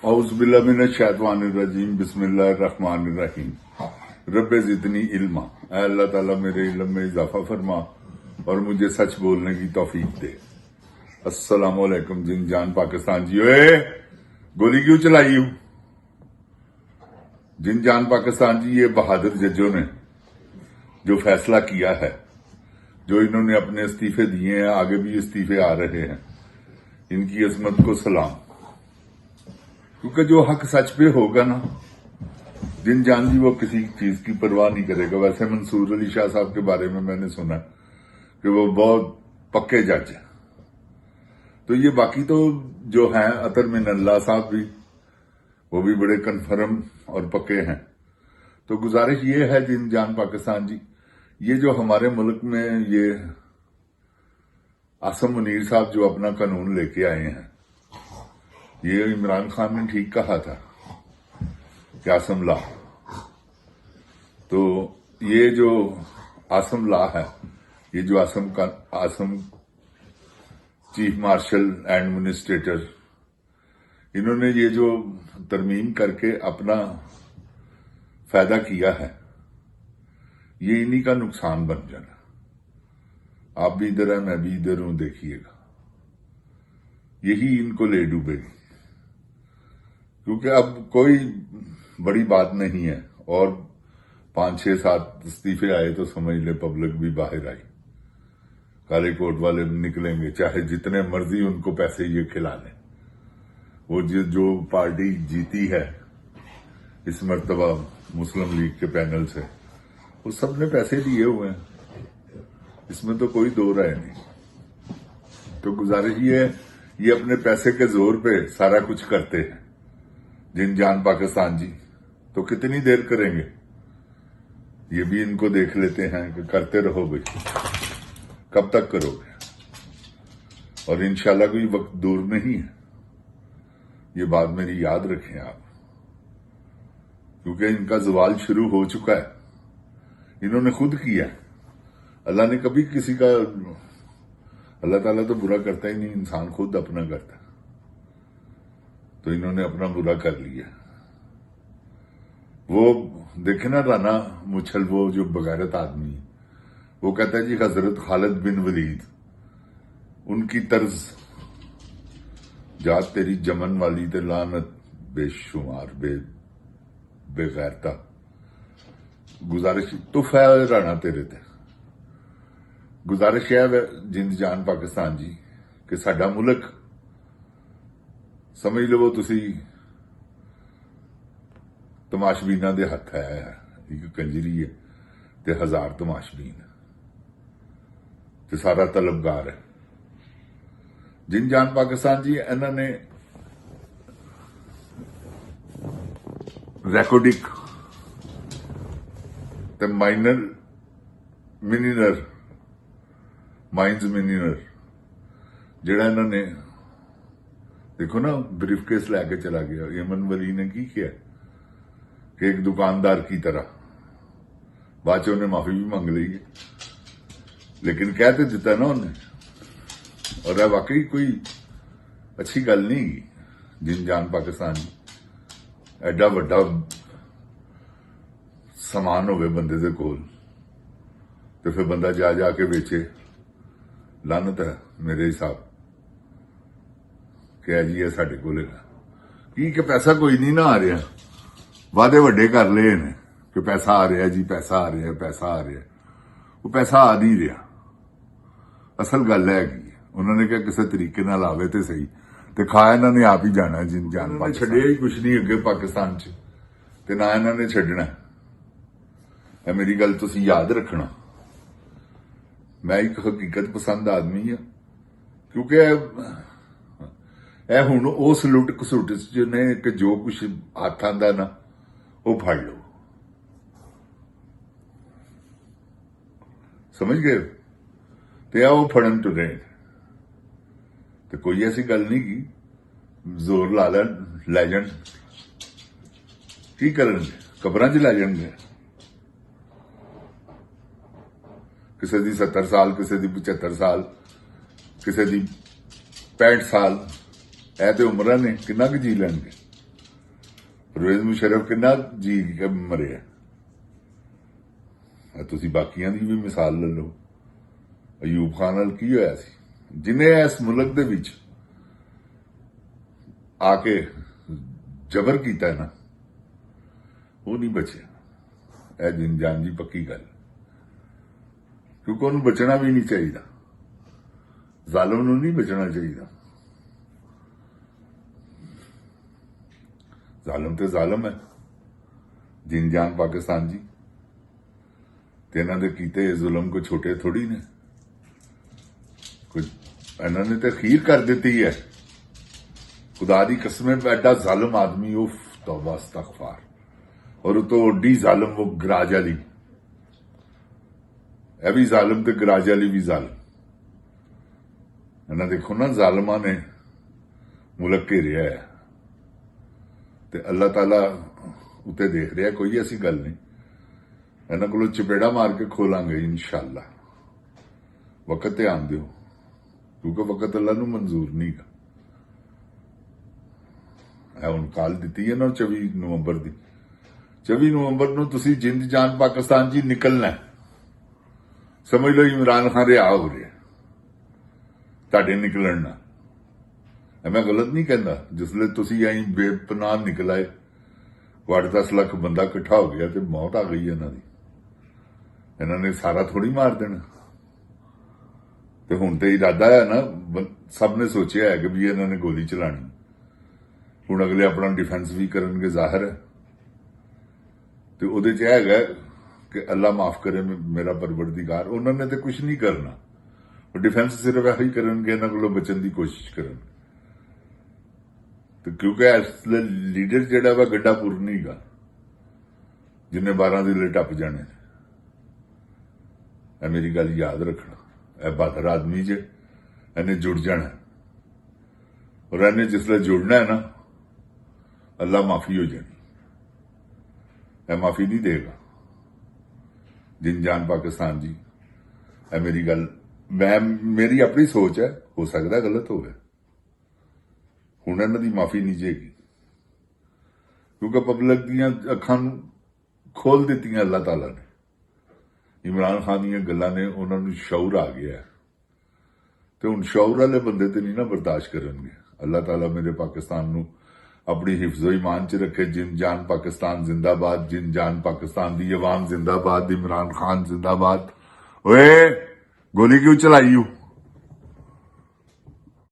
औज़ुबिल्लाहिमिनश्शैतानिर्रजीम बिस्मिल्लाहिर्रहमानिर्रहीम रब्बे ज़िदनी इल्मा। ऐ अल्लाह ताला मेरे इल्म में इजाफा फरमा और मुझे सच बोलने की तौफीक दे। अस्सलाम वालेकुम जिन जान पाकिस्तान जी। ओए गोली क्यों चलाई हूं? जिन जान पाकिस्तान जी, ये बहादुर जजों ने जो फैसला किया है, जो इन्होंने अपने इस्तीफे दिए हैं, आगे भी इस्तीफे आ रहे हैं, इनकी अजमत को सलाम। क्योंकि जो हक सच पे होगा ना, जिन जान जी वो किसी चीज की परवाह नहीं करेगा। वैसे मंसूर अली शाह साहब के बारे में मैंने सुना कि वो बहुत पक्के जज हैं, तो ये बाकी तो जो हैं अतर मिनल्लाह साहब भी, वो भी बड़े कन्फर्म और पक्के हैं। तो गुजारिश ये है जिन जान पाकिस्तान जी, ये जो हमारे मुल्क में ये आसम मुनीर साहब जो अपना कानून लेके आए हैं, ये इमरान खान ने ठीक कहा था कि आसम ला। तो ये जो आसम ला है, ये जो आसम चीफ मार्शल एंड एडमिनिस्ट्रेटर, इन्होंने ये जो तरमीम करके अपना फायदा किया है, ये इन्हीं का नुकसान बन जाना। आप भी इधर है, मैं भी इधर हूं, देखिएगा यही इनको ले डूबेगी। क्योंकि अब कोई बड़ी बात नहीं है, और 5, 6, 7 इस्तीफे आए तो समझ ले पब्लिक भी बाहर आई। काले कोट वाले निकलेंगे, चाहे जितने मर्जी उनको पैसे ये खिला लें। वो जो पार्टी जीती है इस मर्तबा मुस्लिम लीग के पैनल से, वो सबने पैसे दिए हुए हैं, इसमें तो कोई दो राय नहीं। तो गुजारिश ये है, ये अपने पैसे के जोर पे सारा कुछ करते हैं जिन जान पाकिस्तान जी। तो कितनी देर करेंगे, ये भी इनको देख लेते हैं कि करते रहोगे, कब तक करोगे। और इंशाल्लाह कोई वक्त दूर नहीं है, ये बात मेरी याद रखें आप, क्योंकि इनका जवाल शुरू हो चुका है। इन्होंने खुद किया, अल्लाह ने कभी किसी का, अल्लाह ताला तो बुरा करता ही नहीं, इंसान खुद अपना करता। तो इन्होंने अपना बुरा कर लिया। वो देखे ना राना मुछल, वो जो बगैरत आदमी, वो कहता है जी हजरत खालिद बिन वलीद, उनकी तर्ज जात तेरी जमन वाली ते लानत बेशुमार बेगैरता। गुजारिश तुफ है राना तेरे ते। गुजारिश है जिंद जान पाकिस्तान जी कि साडा मुल्क समझ लवो तुसी तमाशबीना दे हथ है। एक कंजरी है ते 1000 तमाशबीन ते सारा तलबगार है। जिन जान पाकिस्तान जी, इन्होंने रैकोडिक ते माइंस मिनीनर जेड़ा इन्होंने देखो ना ब्रीफ केस लैके चला गया। यमन वली ने की किया कि एक दुकानदार की तरह, बाद च उन्हें माफी भी मांग ली है, लेकिन कह तो दिता ना उन्हें। और यह वाकई कोई अच्छी गल नहीं। जिन जान पाकिस्तान एडा वड्डा समान होवे बंदे दे कोल तो फिर बंदा जा के बेचे, लानत है मेरे हिसाब। क्या जी है साडे कोल की कि पैसा कोई नहीं ना आ रहा, वादे वड्डे कर ले ने कि पैसा आ रहा जी, पैसा आ रहा, पैसा आ रहा। वो पैसा आ नहीं रहा। असल गल है कि उन्होंने क्या किसी तरीके नाल आवे ते सही, ते खा इन्होंने आप ही जाना। जिन जान छड्डिया ही कुछ नहीं अगे पाकिस्तान च, ते ना इन्होंने छड्डना। मेरी गल तुसीं याद रखना। मैं एक हकीकत पसंद आदमी हाँ, क्योंकि हुण उस लुट घसुट च ने कि जो कुछ हथ आंदा ना वो फड़ लो। समझ गए? ते वो फड़न टुरे। तो कोई ऐसी गल नहीं की जोर ला लै जाण, की करनगे, कबरां च लै जाणगे। किसी दी 70 साल, किसी दी 75 साल, किसी दी 65 साल, ऐ ते उमरां ने, किन्ना क जी लैणगे। ਪਰਵੇਜ਼ ਮੁਸ਼ਰਫ ਕਿੰਨਾ ਜੀ ਕੇ ਮਰਿਆ। ਤੁਸੀਂ ਬਾਕੀਆਂ ਦੀ ਵੀ ਮਿਸਾਲ ਲੈ ਲਓ। ਅਯੂਬ ਖਾਨ ਨਾਲ ਕੀ ਹੋਇਆ ਸੀ, ਜਿਨੇ ਇਸ ਮੁਲਕ ਦੇ ਵਿੱਚ ਆ ਕੇ ਜ਼ਬਰ ਕੀਤਾ ਨਾ, ਉਹ ਨਹੀਂ ਬਚਿਆ। ਇਹ ਦਿਨ ਜਾਨ ਦੀ ਪੱਕੀ ਗੱਲ, ਕਿਉਂਕਿ ਉਹਨੂੰ ਬਚਣਾ ਵੀ ਨਹੀਂ ਚਾਹੀਦਾ, ਜ਼ਾਲਮ ਨੂੰ ਨਹੀਂ ਬਚਣਾ ਚਾਹੀਦਾ। ਜ਼ਾਲਮ ਤੇ ਜ਼ਾਲਮ ਹੈ, ਜਿਨ ਜਾਨ ਪਾਕਿਸਤਾਨ ਜੀ ਤੇ ਇਹਨਾਂ ਦੇ ਕੀਤੇ ਜ਼ੁਲਮ ਕੋ ਛੋਟੇ ਥੋੜੀ ਨੇ। ਕੁਝ ਇਹਨਾਂ ਨੇ ਤੇ ਖੀਰ ਕਰ ਦਿੱਤੀ ਹੈ। खुदा दी कसम, एडा जालिम आदमी, उफ तौबा इस्तगफार। और तो ओडी जालिम वो गराज वाली, यह भी जालिम ते गराज वाली भी जालिम। इन्हें देखो ना, जालिमां ने मुल्क घेरिया है ते अल्लाह ताला उत्ते देख रहा। कोई ऐसी गल नहीं, इन्हां कोलों चपेड़ा मार के खोलांगे इंशाअल्लाह। वक्त ध्यान दिओ, क्योंकि वक्त अल्लाह नूं मंजूर नहीं गा। ਹੁਣ ਕਾਲ ਦਿੱਤੀ ਹੈ ਨਾ 24 ਨਵੰਬਰ ਦੀ। 24 ਨਵੰਬਰ ਨੂੰ ਤੁਸੀਂ ਜਿੰਦ ਜਾਨ ਪਾਕਿਸਤਾਨ ਜੀ ਨਿਕਲਣਾ। ਸਮਝ ਲਓ ਇਮਰਾਨ ਖਾਨ ਰਿਹਾ ਹੋ ਰਿਹਾ ਤੁਹਾਡੇ ਨਿਕਲਣ ਨਾਲ। ਮੈਂ ਗਲਤ ਨਹੀਂ ਕਹਿੰਦਾ। ਜਿਸਲੇ ਤੁਸੀਂ ਆਈ ਬੇਪਨਾਹ ਨਿਕਲ ਆਏ, 10 ਲੱਖ ਬੰਦਾ ਇਕੱਠਾ ਹੋ ਗਿਆ ਤੇ ਮੌਤ ਆ ਗਈ ਇਹਨਾਂ ਦੀ। ਇਹਨਾਂ ਨੇ ਸਾਰਾ ਥੋੜੀ ਮਾਰ ਦੇਣਾ। ਤੇ ਹੁਣ ਤੇ ਇਰਾਦਾ ਹੈ ਨਾ, ਸਭ ਨੇ ਸੋਚਿਆ ਹੈ ਕਿ ਵੀ ਇਹਨਾਂ ਨੇ ਗੋਲੀ ਚਲਾਣੀ। ਹੁਣ ਅਗਲੇ ਆਪਣਾ ਡਿਫੈਂਸ ਵੀ ਕਰਨਗੇ, ਜ਼ਾਹਿਰ ਹੈ। ਤੇ ਉਹਦੇ ਚ ਹੈਗਾ ਕਿ ਅੱਲਾ ਮਾਫ ਕਰੇ ਮੇਰਾ ਪਰਵਰਦੀਗਾਰ। ਉਹਨਾਂ ਨੇ ਤੇ ਕੁਝ ਨਹੀਂ ਕਰਨਾ, ਉਹ ਡਿਫੈਂਸ ਸਿਰਫ ਇਹੀ ਕਰਨਗੇ, ਇਹਨਾਂ ਕੋਲੋਂ ਬਚਣ ਦੀ ਕੋਸ਼ਿਸ਼ ਕਰਨ। ਤੇ ਕਿਉਂਕਿ ਇਸ ਲੀਡਰ ਜਿਹੜਾ ਵਾ ਗੱਡਾਪੁਰ ਨਹੀਂ ਗਾ, ਜਿੰਨੇ 12 ਜ਼ਿਲ੍ਹੇ ਟੱਪ ਜਾਣੇ। ਇਹ ਮੇਰੀ ਗੱਲ ਯਾਦ ਰੱਖਣਾ। ਇਹ ਬਹਾਦਰ ਆਦਮੀ ਜੇ, ਇਹਨੇ ਜੁੜ ਜਾਣਾ। ਔਰ ਇਹਨੇ ਜਿਸਲੇ ਜੁੜਨਾ ਹੈ ਨਾ, अल्लाह माफी हो जानी। है माफी नहीं देगा जिन जान पाकिस्तान जी। है मेरी गल, मेरी अपनी सोच है, हो सकता गलत हो गया। हुण इन्हां दी माफी नहीं जेगी, क्योंकि पब्लिक दीयां अखां खोल दित्तियां अल्लाह ताला ने। इमरान खान दीयां गल्लां ने उन्हां नूं शऊर आ गया ते हुण शऊर वाले बंदे ते नहीं ना बर्दाश्त करनगे। अल्लाह ताला मेरे पाकिस्तान नूं अपनी हिफ्ज़ो ईमान च रखे। जिन जान पाकिस्तान जिंदाबाद, जिन जान पाकिस्तान दी अवाम जिंदाबाद, इमरान खान जिंदाबाद। ओए गोली क्यों चलाई?